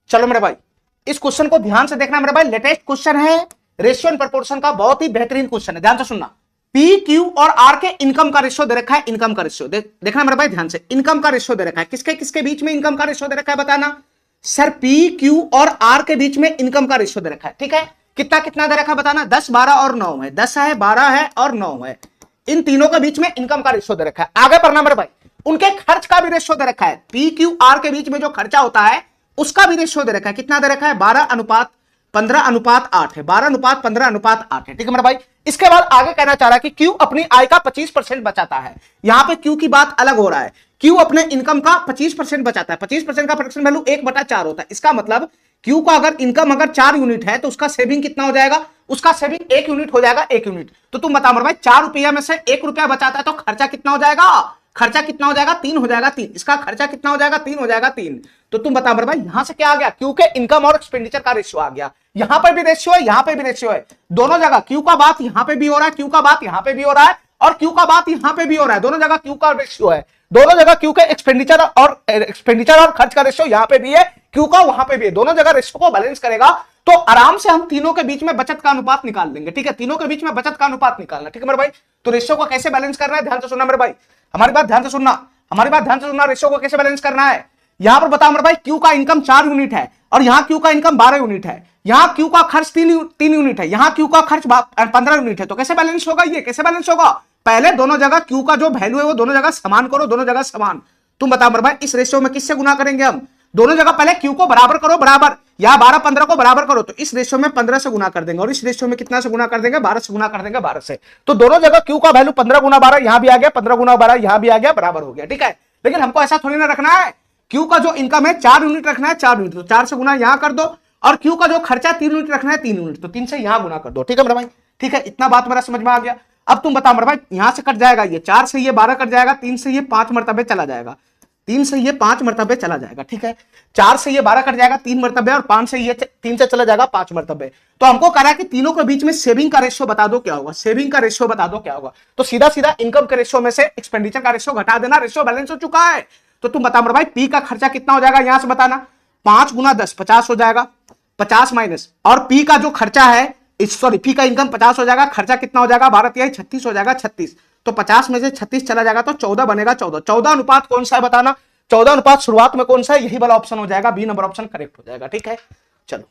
चलो मेरे भाई इस क्वेश्चन को ध्यान से देखना मेरे भाई, लेटेस्ट क्वेश्चन है, रेशियो एंड प्रोपोर्शन का, बहुत ही बेहतरीन क्वेश्चन है, ध्यान से सुनना। पी क्यू और आर के इनकम का रेशियो दे रखा है, इनकम का रेशियो देखना मेरे भाई ध्यान से, इनकम का रेशियो दे रखा है, किसके किसके बीच में इनकम का रेशियो दे रखा है बताना सर, पी क्यू और आर के बीच में इनकम का रेशियो दे रखा है, ठीक है। कितना कितना दे रखा है बताना, 10 12 और 9 है, 10 है 12 है और 9 है, इन तीनों के बीच में इनकम का रेशियो दे रखा है। आगे पढ़ना मेरे भाई, उनके खर्च का भी रेशियो दे रखा है, पी क्यू आर के बीच में जो खर्चा होता है उसका भी रेशियो दे रखा है, कितना दे रखा है 12:15:8 है, 12:15:8 है, ठीक है मेरे भाई। इसके बाद आगे कहना चाह रहा है कि क्यू अपनी आय का 25% बचाता है, यहां पे क्यू की बात अलग हो रहा है, क्यू अपने इनकम का 25% बचाता है, 25% का फ्रैक्शन वैल्यू 1/4 होता है, इसका मतलब क्यू का अगर इनकम अगर 4 यूनिट है तो उसका सेविंग कितना हो जाएगा, उसका सेविंग 1 यूनिट हो जाएगा, 1 यूनिट। तो तुम बताओ मेरे भाई 4 रुपया में से 1 रुपया बचाता है तो खर्चा कितना हो जाएगा, खर्चा कितना हो जाएगा 3 हो जाएगा, 3, इसका खर्चा कितना हो जाएगा 3 हो जाएगा, 3। तो तुम बताओ मेरे भाई यहां से क्या आ गया, क्यू के इनकम और एक्सपेंडिचर का रेशियो आ गया, यहां पर भी रेशियो है, यहां पे भी रेशियो है, दोनों जगह क्यू का बात यहां पे भी हो रहा है, क्यू का बात यहां पे भी हो रहा है और क्यू का बात यहां पे भी हो रहा है, दोनों जगह क्यू का रेशियो है, दोनों जगह क्यू के एक्सपेंडिचर और खर्च का रेशियो यहां पे भी है, क्यू का वहां पे भी है, दोनों जगह रेशियो को बैलेंस करेगा तो आराम से हम तीनों के बीच में बचत का अनुपात निकाल लेंगे, ठीक है, तीनों के बीच में बचत का अनुपात निकालना, ठीक है मेरे भाई। तो रेशियो को कैसे बैलेंस करना है ध्यान से सुनना मेरे भाई, हमारी बात ध्यान से सुनना, हमारी बात ध्यान से सुनना, रेशियो को कैसे बैलेंस करना है। यहां पर बताओ मेरे भाई क्यू का इनकम 4 यूनिट है और यहां क्यू का इनकम 12 यूनिट है, यहां क्यू का खर्च 3 यूनिट है, यहां क्यू का खर्च 15 यूनिट है, तो कैसे बैलेंस होगा, ये कैसे बैलेंस होगा, पहले दोनों जगह क्यू का जो वैल्यू है वो दोनों जगह समान करो, दोनों जगह समान। तुम बताओ मेरे भाई इस रेशियो में किससे गुना करेंगे हम, दोनों जगह पहले क्यू को बराबर करो, बराबर, या 12-15 को बराबर करो, तो इस रेशियो में 15 से गुना कर देंगे और इस रेशियो में कितना से गुना कर देंगे, 12 से गुना कर देंगे, 12 से। तो दोनों जगह क्यू का वैल्यू 15 गुना 12 यहां भी आ गया, 15 गुना 12 यहां भी आ गया, बराबर हो गया, ठीक है। लेकिन हमको ऐसा थोड़ी ना रखना है, क्यू का जो इनकम है 4 यूनिट रखना है, 4 यूनिट, तो 4 से गुना यहां कर दो, और क्यू का जो खर्चा 3 यूनिट रखना है 3 यूनिट, तो 3 से यहां गुना कर दो, ठीक है मेरे भाई, ठीक है, इतना बात मेरा समझ में आ गया। अब तुम बताओ मेरे भाई यहां से कट जाएगा ये 4 से ये 12 कट जाएगा, 3 से ये 5 मरतबे चला जाएगा, 3 से ये 5 मरतबे चला जाएगा, ठीक है, 4 से ये 12 कट जाएगा 3 मरतबे और 5 से ये 3 से चला जाएगा 5 मरतबे। तो हमको कह रहा है कि तीनों के बीच में सेविंग का रेशियो बता दो क्या होगा, सेविंग का रेशियो बता दो क्या होगा, तो सीधा सीधा इनकम के रेशियो में से एक्सपेंडिचर का रेशियो घटा देना, रेशियो बैलेंस हो चुका है। तो तुम बताओ मेरे भाई पी का खर्चा कितना हो जाएगा, यहां से बताना, 5 गुना 10 50 हो जाएगा, 50 माइनस, और पी का जो खर्चा है, सॉरी पी का इनकम 50 हो जाएगा, खर्चा कितना हो जाएगा 12 36 हो जाएगा, 36, तो 50 में से 36 चला जाएगा तो 14 बनेगा, 14 अनुपात कौन सा है बताना, 14 अनुपात शुरुआत में कौन सा है, यही वाला ऑप्शन हो जाएगा, बी नंबर ऑप्शन करेक्ट हो जाएगा, ठीक है। चलो